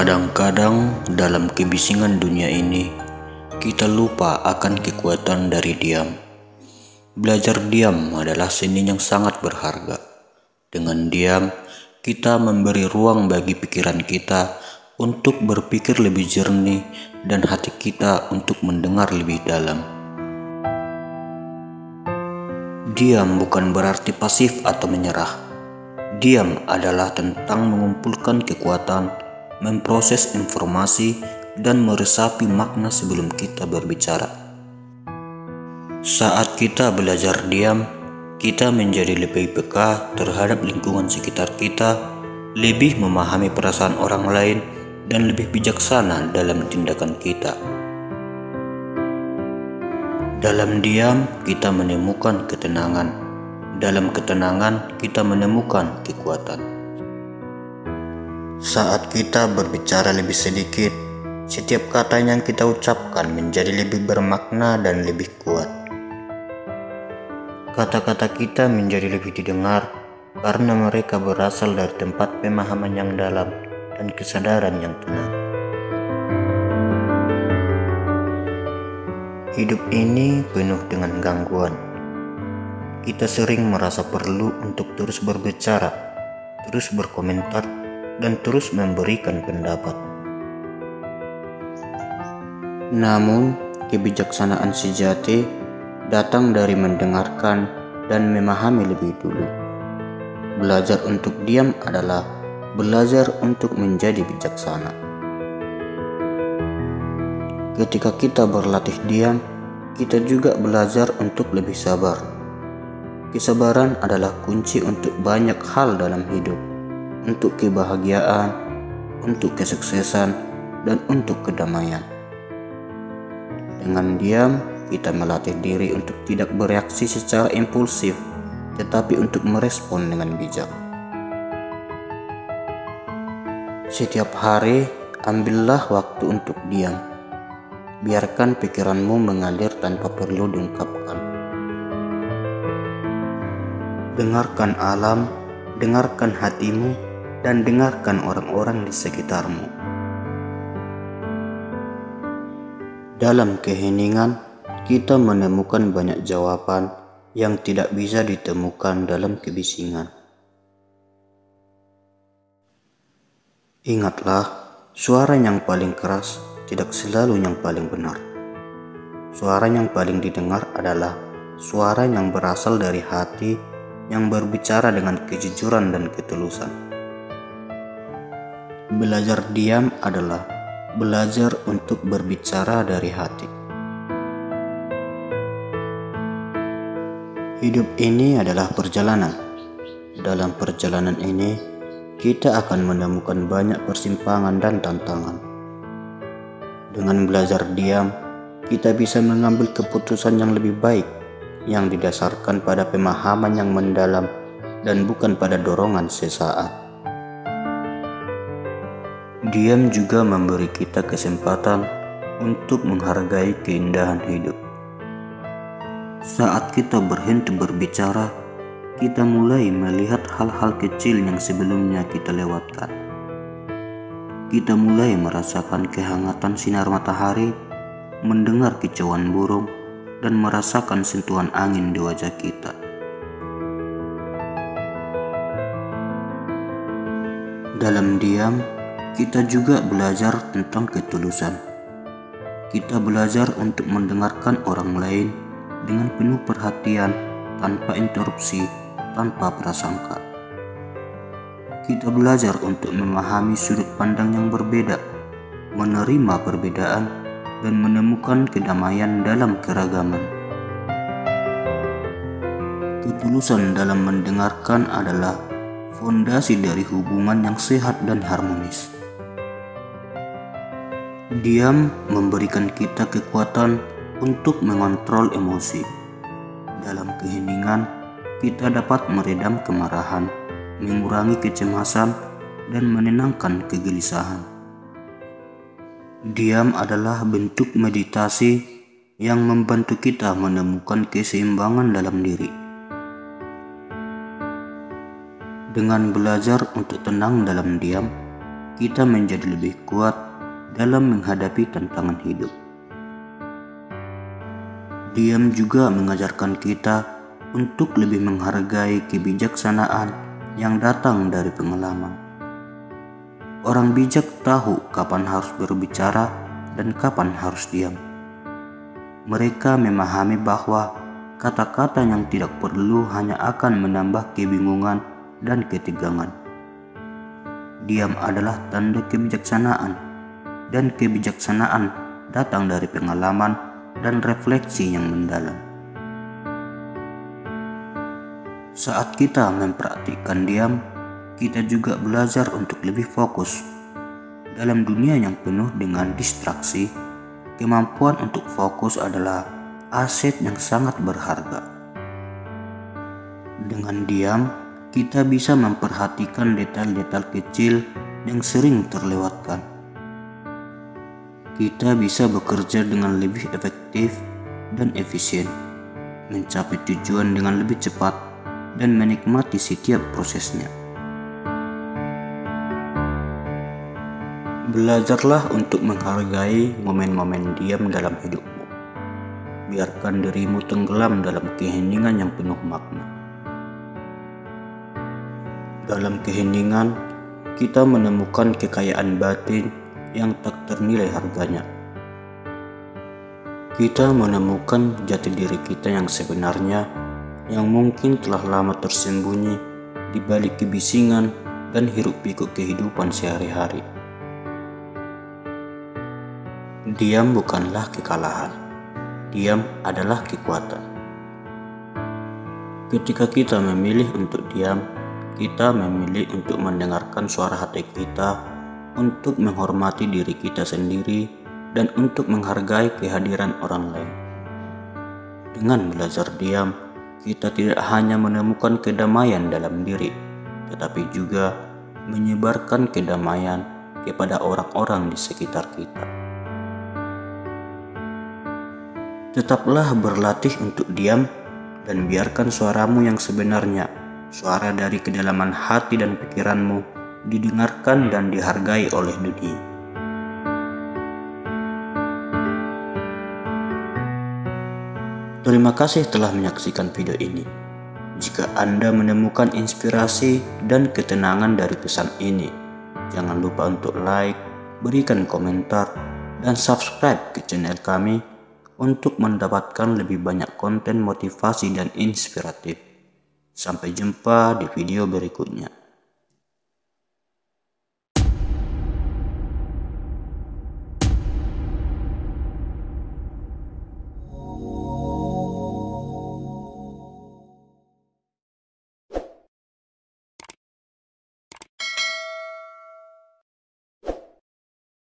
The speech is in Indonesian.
Kadang-kadang dalam kebisingan dunia ini, kita lupa akan kekuatan dari diam. Belajar diam adalah seni yang sangat berharga. Dengan diam, kita memberi ruang bagi pikiran kita untuk berpikir lebih jernih dan hati kita untuk mendengar lebih dalam. Diam bukan berarti pasif atau menyerah. Diam adalah tentang mengumpulkan kekuatan, memproses informasi, dan meresapi makna sebelum kita berbicara. Saat kita belajar diam, kita menjadi lebih peka terhadap lingkungan sekitar kita, lebih memahami perasaan orang lain, dan lebih bijaksana dalam tindakan kita. Dalam diam, kita menemukan ketenangan. Dalam ketenangan, kita menemukan kekuatan. Saat kita berbicara lebih sedikit, setiap kata yang kita ucapkan menjadi lebih bermakna dan lebih kuat. Kata-kata kita menjadi lebih didengar karena mereka berasal dari tempat pemahaman yang dalam dan kesadaran yang tenang. Hidup ini penuh dengan gangguan. Kita sering merasa perlu untuk terus berbicara, terus berkomentar, dan terus memberikan pendapat. Namun, kebijaksanaan sejati datang dari mendengarkan dan memahami lebih dulu. Belajar untuk diam adalah belajar untuk menjadi bijaksana. Ketika kita berlatih diam, kita juga belajar untuk lebih sabar. Kesabaran adalah kunci untuk banyak hal dalam hidup, untuk kebahagiaan, untuk kesuksesan, dan untuk kedamaian. Dengan diam, kita melatih diri untuk tidak bereaksi secara impulsif, tetapi untuk merespon dengan bijak. Setiap hari, ambillah waktu untuk diam. Biarkan pikiranmu mengalir tanpa perlu diungkapkan. Dengarkan alam, dengarkan hatimu, dan dengarkan orang-orang di sekitarmu. Dalam keheningan, kita menemukan banyak jawaban yang tidak bisa ditemukan dalam kebisingan. Ingatlah, suara yang paling keras tidak selalu yang paling benar. Suara yang paling didengar adalah suara yang berasal dari hati yang berbicara dengan kejujuran dan ketulusan. Belajar diam adalah belajar untuk berbicara dari hati. Hidup ini adalah perjalanan. Dalam perjalanan ini, kita akan menemukan banyak persimpangan dan tantangan. Dengan belajar diam, kita bisa mengambil keputusan yang lebih baik, yang didasarkan pada pemahaman yang mendalam dan bukan pada dorongan sesaat. Diam juga memberi kita kesempatan untuk menghargai keindahan hidup. Saat kita berhenti berbicara, kita mulai melihat hal-hal kecil yang sebelumnya kita lewatkan. Kita mulai merasakan kehangatan sinar matahari, mendengar kicauan burung, dan merasakan sentuhan angin di wajah kita. Dalam diam, kita juga belajar tentang ketulusan. Kita belajar untuk mendengarkan orang lain dengan penuh perhatian, tanpa interupsi, tanpa prasangka. Kita belajar untuk memahami sudut pandang yang berbeda, menerima perbedaan, dan menemukan kedamaian dalam keragaman. Ketulusan dalam mendengarkan adalah fondasi dari hubungan yang sehat dan harmonis. Diam memberikan kita kekuatan untuk mengontrol emosi. Dalam keheningan, kita dapat meredam kemarahan, mengurangi kecemasan, dan menenangkan kegelisahan. Diam adalah bentuk meditasi yang membantu kita menemukan keseimbangan dalam diri. Dengan belajar untuk tenang dalam diam, kita menjadi lebih kuat dalam menghadapi tantangan hidup. Diam juga mengajarkan kita untuk lebih menghargai kebijaksanaan yang datang dari pengalaman. Orang bijak tahu kapan harus berbicara dan kapan harus diam. Mereka memahami bahwa kata-kata yang tidak perlu hanya akan menambah kebingungan dan ketegangan. Diam adalah tanda kebijaksanaan, dan kebijaksanaan datang dari pengalaman dan refleksi yang mendalam. Saat kita mempraktikkan diam, kita juga belajar untuk lebih fokus. Dalam dunia yang penuh dengan distraksi, kemampuan untuk fokus adalah aset yang sangat berharga. Dengan diam, kita bisa memperhatikan detail-detail kecil yang sering terlewatkan. Kita bisa bekerja dengan lebih efektif dan efisien, mencapai tujuan dengan lebih cepat, dan menikmati setiap prosesnya. Belajarlah untuk menghargai momen-momen diam dalam hidupmu. Biarkan dirimu tenggelam dalam keheningan yang penuh makna. Dalam keheningan, kita menemukan kekayaan batin yang tak ternilai harganya. Kita menemukan jati diri kita yang sebenarnya, yang mungkin telah lama tersembunyi di balik kebisingan dan hiruk-pikuk kehidupan sehari-hari. Diam bukanlah kekalahan, diam adalah kekuatan. Ketika kita memilih untuk diam, kita memilih untuk mendengarkan suara hati kita, untuk menghormati diri kita sendiri, dan untuk menghargai kehadiran orang lain. Dengan belajar diam, kita tidak hanya menemukan kedamaian dalam diri, tetapi juga menyebarkan kedamaian kepada orang-orang di sekitar kita. Tetaplah berlatih untuk diam dan biarkan suaramu yang sebenarnya, suara dari kedalaman hati dan pikiranmu, didengarkan dan dihargai oleh dunia. Terima kasih telah menyaksikan video ini. Jika Anda menemukan inspirasi dan ketenangan dari pesan ini, jangan lupa untuk like, berikan komentar, dan subscribe ke channel kami untuk mendapatkan lebih banyak konten motivasi dan inspiratif. Sampai jumpa di video berikutnya.